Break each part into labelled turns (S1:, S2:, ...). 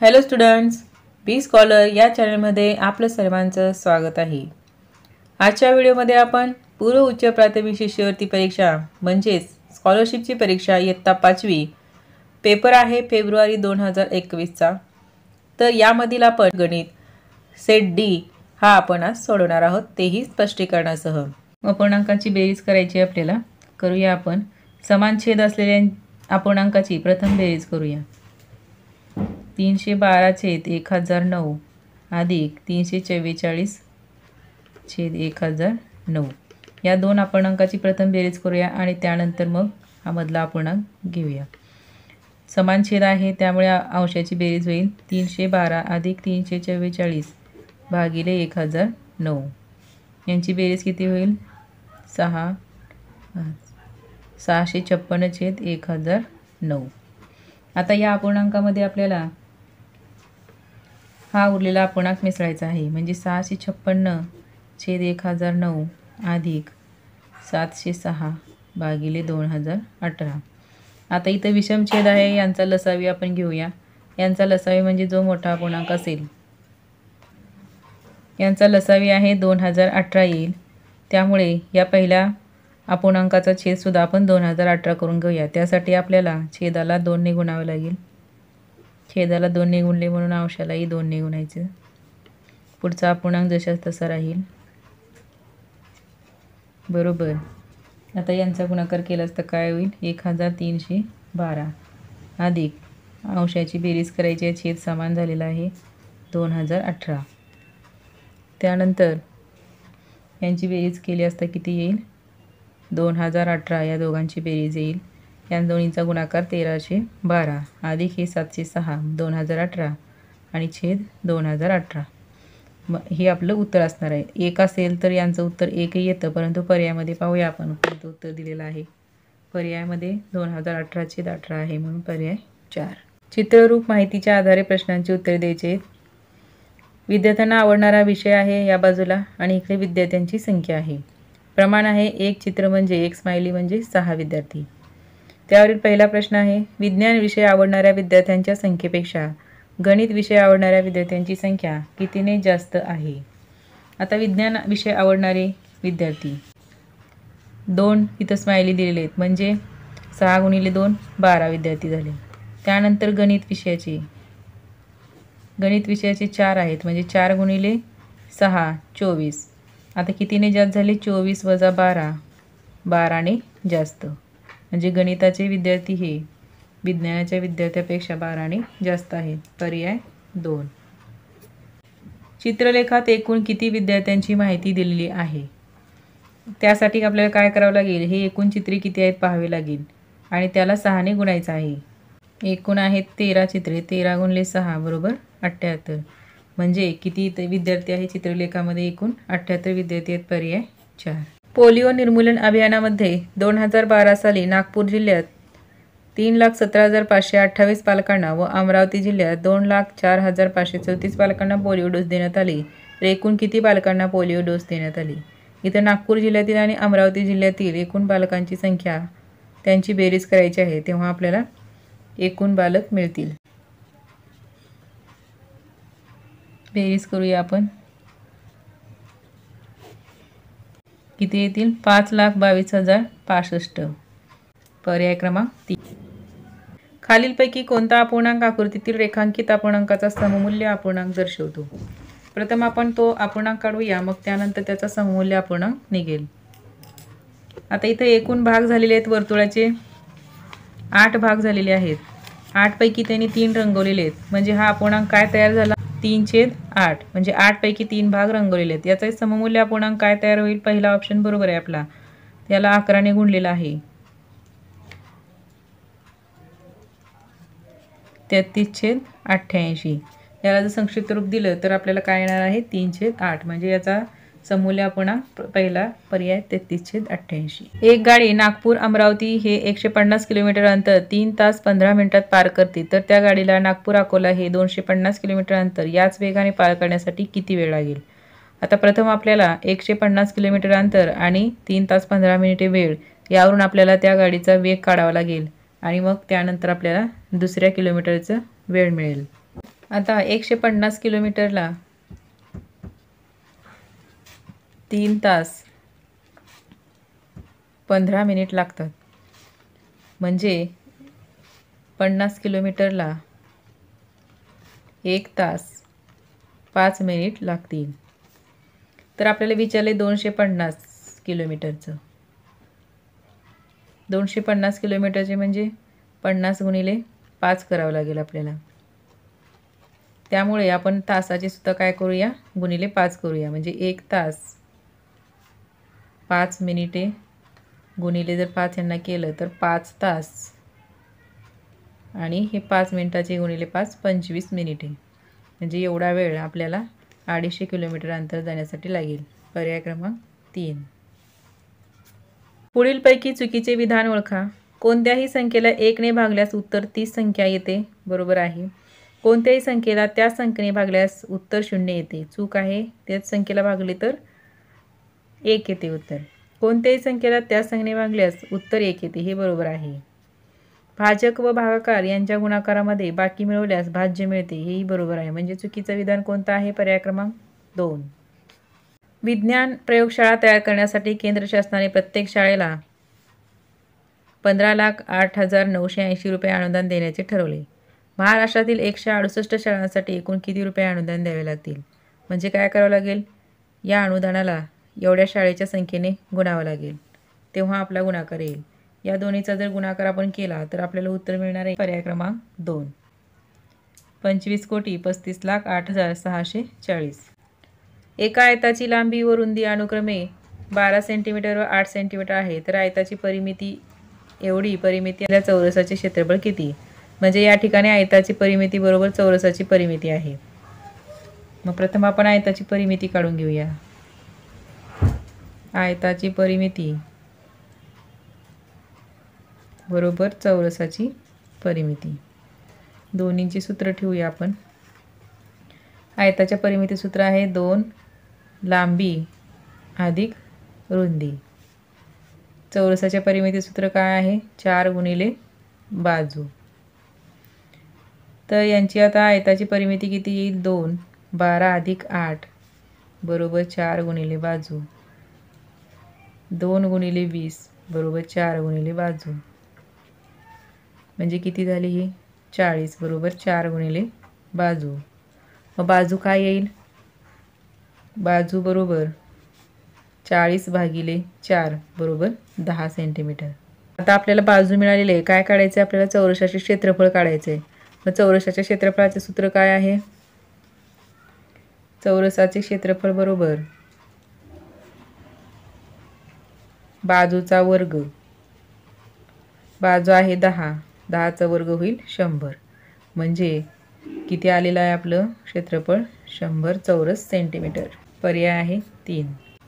S1: Hello students, बी scholar या चॅनलमध्ये आपलं सर्वांचं स्वागत आहे। आजच्या व्हिडिओमध्ये आपण पूर्व उच्च प्राथमिक शिष्यवृत्ती परीक्षा म्हणजेच स्कॉलरशिपची परीक्षा इयत्ता 5वी पेपर आहे फेब्रुवारी 2021 चा। तर यामधील आपण गणित सेट डी हा आपण आज सोडवणार आहोत, तेही स्पष्टीकरणासह। अपूर्णांकाची बेरीज करायची आपल्याला। करूया आपण समान छेद असलेल्या अपूर्णांकाची प्रथम बेरीज करूया। 312 छेद 1009 अधिक 344 छेद 1009 या दोन अपूर्णांकाची प्रथम बेरीज करूया आणि त्यानंतर मग हा मधला अपूर्णांक घेऊया। समान छेद आहे त्यामुळे अंशाची बेरीज होईल 312 अधिक 344 भागिले 1009। यांची बेरीज किती होईल 656 छेद 1009। आता या अपूर्णांकामध्ये आपल्याला हा उरलेला अपूर्णांक मिसळायचा आहे, म्हणजे 656 छेद 1009 अधिक 706 भागिले 2018। आता इथं विषम छेद आहे, यांचा लसावी आपण घेऊया। यांचा लसावी म्हणजे जो मोठा अपूर्णांक असेल यांचा लसावी आहे 2018 येईल। त्यामुळे या पहिल्या अपूर्णांकाचा छेद सुद्धा आपण 2018 करून घेऊया। त्यासाठी आपल्याला छेदाला 2 ने गुणावे लागेल। छेदाला 2 ने गुणले म्हणून अंशालाही 2 ने गुणायचे। पुढचा अपूर्णांक जशाच तसा राहील बरोबर। आता यांचा गुणाकार केलास तर काय होईल 1312 अधिक अंशाची बेरीज करायची आहे, छेद समान झालेला आहे 2018। त्यानंतर यांची बेरीज केली असता किती येईल 2018 या दोघांची बेरीज येईल। या दोन्हींचा गुणाकार 1312 अधिक हे 706 2018 आणि छेद 2018। हे आपलं उत्तर असणार आहे। 1 असेल तर यांचं उत्तर 1 येतं, परंतु पर्यायामध्ये पाहूया आपण कोणतं उत्तर दिलेलं आहे। पर्यायामध्ये 2018 छेद 18 आहे म्हणून पर्याय 4। चित्ररूप माहितीच्या आधारे प्रश्नांची उत्तरे द्यायची। विद्यार्थ्यांना आवडणारा विषय आहे या बाजूला आणि इकडे विद्यार्थ्यांची संख्या आहे। प्रमाण आहे 1 चित्र म्हणजे 1 स्माइली म्हणजे 6 विद्यार्थी। त्यावरील पहिला प्रश्न आहे विज्ञान विषय आवडणाऱ्या विद्यार्थ्यांच्या संख्येपेक्षा गणित विषय आवडणाऱ्या विद्यार्थ्यांची संख्या कितीने जास्त आहे। आता विज्ञान विषय आवडणारे विद्यार्थी 2 इथं स्माइली दिलेले आहेत, म्हणजे 6 गुणिले 2 12 विद्यार्थी झाले। त्यानंतर गणित विषयाचे 4 आहेत, म्हणजे 4 गुणिले 6 24। आता कितीने जास्त झाले 24 वजा 12 12 ने जास्त, म्हणजे गणिताचे विद्यार्थी हे विज्ञानाच्या विद्यार्थ्यापेक्षा 12 ने जास्त आहेत। पर्याय 2। चित्रलेखात एकूण किती विद्यार्थ्यांची माहिती दिलेली आहे। त्यासाठी आपल्याला काय करावं लागेल, हे एकूण चित्रे किती आहेत पाहावे लागेल आणि त्याला 6 ने गुणायचं आहे। एकूण आहेत 13 चित्रे, 13 गुणिले 6 बरोबर 78, म्हणजे किती विद्यार्थी आहे चित्रलेखामध्ये एकूण 78 विद्यार्थी आहेत। पर्याय 4। पोलिओ निर्मूलन अभियानामध्ये 2012 साली नागपूर जिल्ह्यात 3,17,528 पालकांना व अमरावती जिल्ह्यात 2,04,534 पालकांना पोलिओ डोस देण्यात आले, तर एकूण किती पालकांना पोलिओ डोस देण्यात आले। इथं नागपूर जिल्ह्यातील आणि अमरावती जिल्ह्यातील एकूण बालकांची संख्या त्यांची बेरीज करायची आहे, तेव्हा आपल्याला एकूण बालक मिळतील। बेरीज करूया आपण। किती येतील 5,22,065। पर्याय क्रमांक 3। खालीलपैकी कोणता अपूर्णांक आकृतीतील रेखांकित अपूर्णांकाचा सममूल्य अपूर्णांक दर्शवतो। प्रथम आपण तो अपूर्णांक काढूया, मग त्यानंतर त्याचा सममूल्य अपूर्णांक निघेल। आता इथे एकूण भाग झालेले आहेत वर्तुळाचे 8 भाग झालेले आहेत। 8 पैकी त्यांनी 3 रंगवलेले आहेत, म्हणजे हा अपूर्णांक काय तयार झाला 3/8, म्हणजे 8 पैकी 3 भाग रंगवलेले आहेत। याचा सममूल्य अपूर्णांक काय तयार होईल, पहिला ऑप्शन बरोबर आहे आपला, त्याला 11 ने गुणलेला आहे 33/88। याला जर संक्षिप्त रूप दिलं तर आपल्याला काय येणार आहे 3/8, म्हणजे याचा सममूल्य अपूर्णांक पहिला पर्याय 33/88। एक गाडी नागपूर अमरावती हे 150 किलोमीटर अंतर 3 तास 15 मिनिटात पार करते, तर त्या गाडीला नागपूर अकोला हे 250 किलोमीटर अंतर याच वेगाने पार करण्यासाठी किती वेळ लागेल। आता प्रथम आपल्याला 150 किलोमीटर अंतर आणि 3 तास 15 मिनिटे वेळ यावरून आपल्याला त्या गाडीचा वेग काढावा लागेल आणि मग त्यानंतर आपल्याला दुसऱ्या किलोमीटरचा वेळ मिळेल। आता 150 किलोमीटरला 3 तास 15 मिनिट लागतात, म्हणजे 50 किलोमीटरला 1 तास 5 मिनिट लागतील. तर आपल्याला विचारले 250 किलोमीटरचं. 250 किलोमीटरचे म्हणजे 50 गुणिले 5 करावं लागेल आपल्याला. त्यामुळे आपण तासाचे सुद्धा काय करूया, गुणिले 5 करूया. म्हणजे 1 तास 5 मिनिटे गुणिले जर 5 यांना केलं तर 5 तास, आणि हे 5 मिनिटाचे गुणिले 5 25 मिनिटे. म्हणजे एवढा वेळ आपल्याला 250 किलोमीटर अंतर जाण्यासाठी लागेल. पर्याय क्रमांक 3. पुढीलपैकी चुकीचे विधान ओळखा. कोणत्याही संख्येला 1 ने भागल्यास उत्तर 30 संख्या येते. बरोबर आहे. कोणत्याही संख्येला त्या संख्येने भागल्यास उत्तर 0 येते. चूक आहे. त्याच संख्येला भागले तर 1 येते उत्तर. कोणत्याही संख्येला त्या संख्येने भागल्यास उत्तर 1 येते. हे बरोबर आहे. भाजक व भागाकार यांच्या गुणाकारामध्ये बाकी मिळवल्यास भाज्य मिळते. हेही बरोबर आहे. म्हणजे चुकीचं विधान कोणतं आहे? पर्याय क्रमांक 2. विज्ञान प्रयोगशाळा तयार करण्यासाठी केंद्र शासनाने प्रत्येक शाळेला 15,08,980 रुपये अनुदान देण्याचे ठरवले. महाराष्ट्रातील 168 शाळांसाठी एकूण किती रुपये अनुदान द्यावे लागतील? म्हणजे काय करावं लागेल? या अनुदानाला एवढ्या शाळेच्या संख्येने गुणावं लागेल, तेव्हा आपला गुणाकार येईल. या दोन्हीचा जर गुणाकार आपण केला तर आपल्याला उत्तर मिळणार आहे. पर्याय क्रमांक 2. 25,35,08,640. एका आयताची लांबी व रुंदी अनुक्रमे 12 सेंटीमीटर व 8 सेंटीमीटर आहे, तर आयताची परिमिती एवढी परिमिती या चौरसाचे क्षेत्रफळ किती? म्हणजे या ठिकाणी आयताची परिमिती बरोबर चौरसाची परिमिती आहे. मग प्रथम आपण आयताची परिमिती काढून घेऊया. आयताची परिमिती बरोबर चौरसाची परिमिती. दोन्हींची सूत्र ठेवूया आपण. आयताच्या परिमिती सूत्र आहे 2 लांबी अधिक रुंदी. चौरसाच्या परिमिती सूत्र काय आहे? 4 गुणिले बाजू. तर यांची आता आयताची परिमिती किती येईल? 2. 12 अधिक 8 बरोबर 4 गुणिले बाजू. 2 गुणिले 20 बरोबर 4 गुणिले बाजू. म्हणजे किती झाली ही? 40 बरोबर 4 गुणिले बाजू. मग बाजू काय येईल? बाजू बरोबर 40 भागिले 4 बरोबर 10 सेंटीमीटर. आता आपल्याला बाजू मिळालेली आहे. काय काढायचं आहे आपल्याला? चौरसाचे क्षेत्रफळ काढायचे आहे. मग चौरसाच्या क्षेत्रफळाचे सूत्र काय आहे? चौरसाचे क्षेत्रफळ बरोबर बाजूचा वर्ग. बाजू आहे 10, 10चा वर्ग होईल 100. म्हणजे किती आलेलं आहे आपलं क्षेत्रफळ? 100 चौरस सेंटीमीटर. पर्याय आहे 3.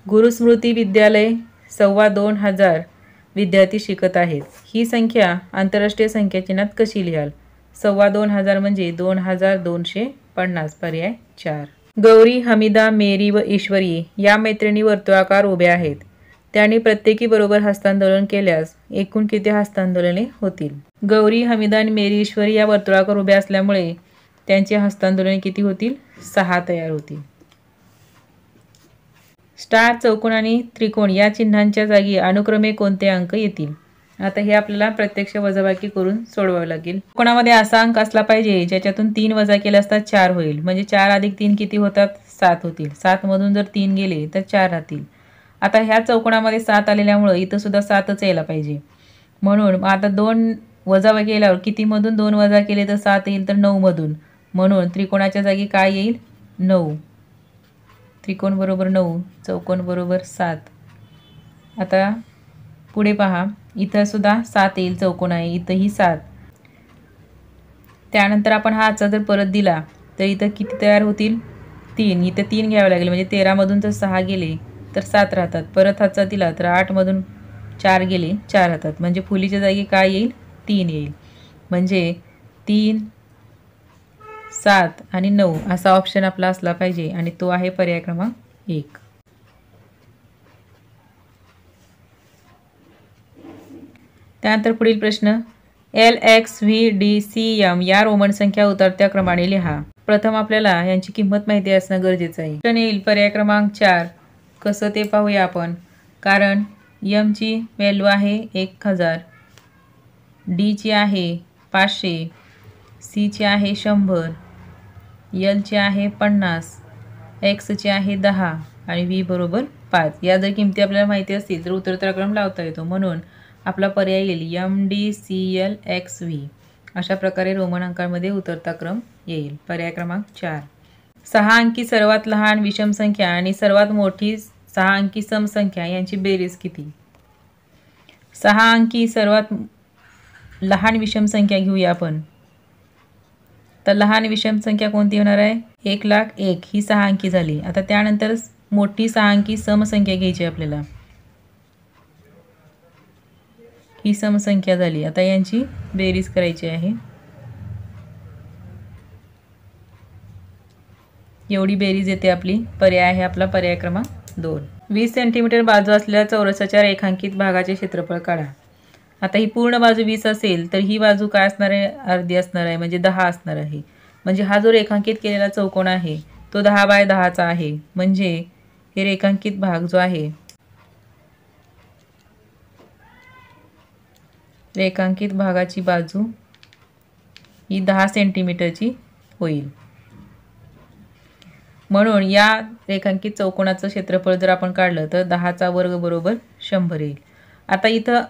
S1: गुरुस्मृती विद्यालय 2,25,000 विद्यार्थी शिकत आहेत. ही संख्या आंतरराष्ट्रीय संख्या चिन्हात कशी लिहाल? 2,25,000 म्हणजे 2,250. पर्याय 4. गौरी, हमीदा, मेरी व ईश्वरी या मैत्रिणी वर्तुळाकार उभ्या आहेत. त्यांनी प्रत्येकी बरोबर हस्तांदोलन केल्यास एकूण किती हस्तांदोलने होतील? गौरी, हमीदा आणि मेरी, ईश्वरी या वर्तुळाकार उभ्या असल्यामुळे त्यांची हस्तांदोलने किती होतील? 6 तयार होतील. स्टार, चौकोन आणि त्रिकोण या चिन्हांच्या जागी अनुक्रमे कोणते अंक येतील? आता हे आपल्याला प्रत्यक्ष वजाबाकी करून सोडवावे लागेल. कोणामध्ये असा अंक असला पाहिजे ज्याच्यातून 3 वजा केले असता 4 होईल. म्हणजे 4 अधिक 3 किती होतात? 7 होतील. 7 मधून जर 3 गेले तर 4 राहतील. आता ह्या चौकोनामध्ये 7 आलेल्यामुळे इथं सुद्धा 7च यायला पाहिजे. म्हणून आता 2 वजाबाकी केल्यावर किती मधून 2 वजा केले तर 7 येईल? तर 9 मधून. म्हणून त्रिकोणाच्या जागी काय येईल? 9. त्रिकोण बरोबर 9, चौकोन बरोबर 7. आता पुढे पहा, इथं सुद्धा 7 येईल. चौकोन आहे, इथंही 7. त्यानंतर आपण हा हातचा जर परत दिला तर इथं किती तयार होतील? 3. इथं 3 घ्यावे लागेल. म्हणजे 13 मधून जर 6 गेले तर 7 राहतात. परत हातचा दिला तर 8 मधून 4 गेले 4 राहतात. म्हणजे फुलीच्या जागी काय येईल? 3 येईल. म्हणजे 3, 7 आणि 9 असा ऑप्शन आपला असला पाहिजे, आणि तो आहे पर्याय क्रमांक 1. त्यानंतर पुढील प्रश्न, LXVDCM या रोमन संख्या उतरत्या क्रमाने लिहा. प्रथम आपल्याला यांची किंमत माहिती असणं गरजेचं आहे. प्रश्न येईल पर्याय क्रमांक 4. कसं ते पाहूया आपण. कारण यमची व्हॅल्यू आहे 1000, डीची आहे 500, सीची आहे 100, एलची आहे 50, एक्सची आहे 10 आणि व्ही बरोबर 5. या जर किमती आपल्याला माहिती असतील तर उत्तरक्रम लावता येतो. म्हणून आपला पर्याय येईल MDCLXV. अशा प्रकारे रोमन अंकांमध्ये उतरता क्रम येईल. पर्याय क्रमांक 4. 6 अंकी सर्वात लहान विषम संख्या आणि सर्वात मोठी 6 अंकी सम संख्या यांची बेरीज किती? 6 अंकी सर्वात लहान विषम संख्या घेऊया आपण. तर लहान विषम संख्या कोणती होणार आहे? 1,01,000 ही 6 अंकी झाली. आता त्यानंतर मोठी 6 अंकी समसंख्या घ्यायची आपल्याला. ही समसंख्या झाली. आता यांची बेरीज करायची आहे. एवढी बेरीज येते आपली. पर्याय आहे आपला पर्याय क्रमांक 2. 20 सेंटीमीटर बाजू असलेल्या चौरसाच्या रेखांकित भागाचे क्षेत्रफळ काढा. आता ही पूर्ण बाजू 20 असेल तर ही बाजू काय असणार आहे? अर्धी असणार आहे, म्हणजे 10 असणार आहे. म्हणजे हा जो रेखांकित केलेला चौकोन आहे तो 10/10 आहे. म्हणजे हे रेखांकित भाग जो आहे, रेखांकित भागाची बाजू ही 10 सेंटीमीटरची होईल. म्हणून या रेखांकित चौकोनाचं क्षेत्रफळ जर आपण काढलं तर 10चा वर्ग बरोबर 100 येईल. आता इथं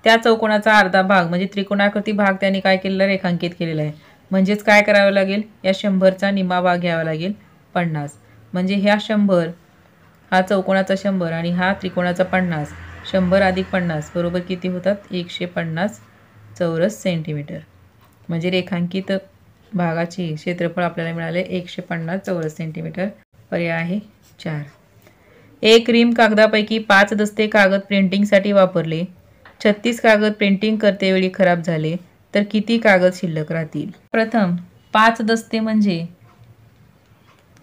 S1: त्या चौकोनाचा अर्धा भाग म्हणजे त्रिकोणाकृती भाग त्यांनी काय केलेला? रेखांकित केलेला आहे. म्हणजेच काय करावं लागेल? या 100चा निम्मा भाग घ्यावा लागेल 50. म्हणजे ह्या 100, हा चौकोनाचा 100 आणि हा त्रिकोणाचा 50, 100 अधिक 50 बरोबर किती होतात? 150 चौरस सेंटीमीटर. म्हणजे रेखांकित भागाचे क्षेत्रफळ आपल्याला मिळाले 150 चौरस सेंटीमीटर. पर्याय आहे 4. एक रिम कागदापैकी 5 दस्ते कागद प्रिंटिंगसाठी वापरले. 36 कागद प्रिंटिंग करतेवेळी खराब झाले तर किती कागद शिल्लक राहतील? प्रथम 5 दस्ते म्हणजे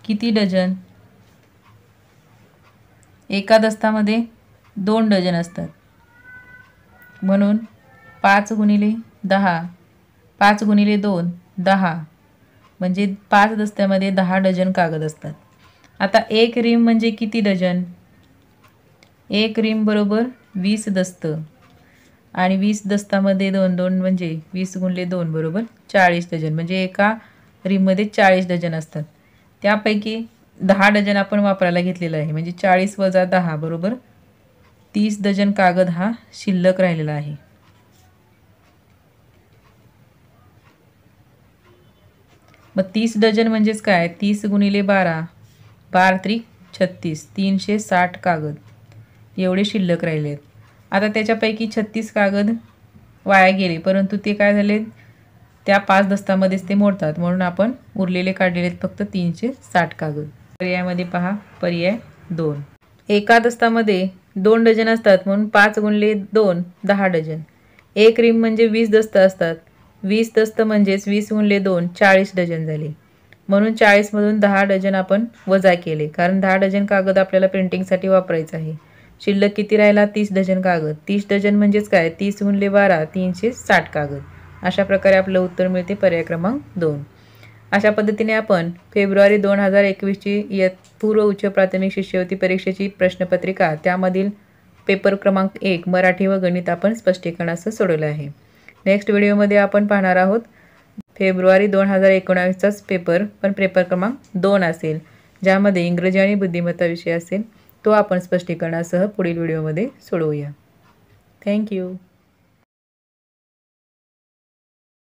S1: किती डझन? एका दस्तामध्ये 2 डझन असतात. म्हणून 5 गुणिले 10, 5 गुणिले 2 10, म्हणजे 5 दस्त्यामध्ये 10 डझन कागद असतात. आता एक रिम म्हणजे किती डझन? एक रिम बरोबर 20 दस्त आणि 20 दस्तामध्ये 2 म्हणजे 20 गुणिले 2 बरोबर 40 डझन. म्हणजे एका रिममध्ये 40 डझन असतात. त्यापैकी 10 डझन आपण वापरायला घेतलेला आहे. म्हणजे 40 वजा 10 बरोबर 30 डझन कागद हा शिल्लक राहिलेला आहे. मग 30 डझन म्हणजेच काय? 30 गुणिले 12, 12 त्रिक 36, 360 कागद एवढे शिल्लक राहिले आहेत. आता त्याच्यापैकी 36 कागद वाया गेले, परंतु ते काय झाले? त्या 5 दस्तामध्येच ते मोडतात. म्हणून आपण उरलेले काढलेले फक्त 360 कागद. पर्यायामध्ये पहा पर्याय 2. एका दस्तामध्ये 2 डझन असतात म्हणून 5 गुणिले 2 10 डझन. एक रिम म्हणजे 20 दस्त असतात. 20 दस्त म्हणजेच 20 गुणिले 2 40 डझन झाले. म्हणून 40 मधून 10 डझन आपण वजा केले, कारण 10 डझन कागद आपल्याला प्रिंटिंगसाठी वापरायचं आहे. शिल्लक किती राहिला? 30 डझन कागद. 30 डझन म्हणजेच काय? 30 गुणिले 12 360 कागद. अशा प्रकारे आपलं उत्तर मिळते पर्याय क्रमांक 2. अशा पद्धतीने आपण फेब्रुवारी 2021ची पूर्व उच्च प्राथमिक शिष्यवृत्ती परीक्षेची प्रश्नपत्रिका, त्यामधील पेपर क्रमांक 1 मराठी व गणित आपण स्पष्टीकरणासह सोडवलं आहे. नेक्स्ट व्हिडिओमध्ये आपण पाहणार आहोत फेब्रुवारी 2019चाच पेपर, पण पेपर क्रमांक 2 असेल, ज्यामध्ये इंग्रजी आणि बुद्धिमत्ता विषय असेल. तो आपण स्पष्टीकरणासह पुढील व्हिडिओमध्ये सोडवूया. थँक्यू.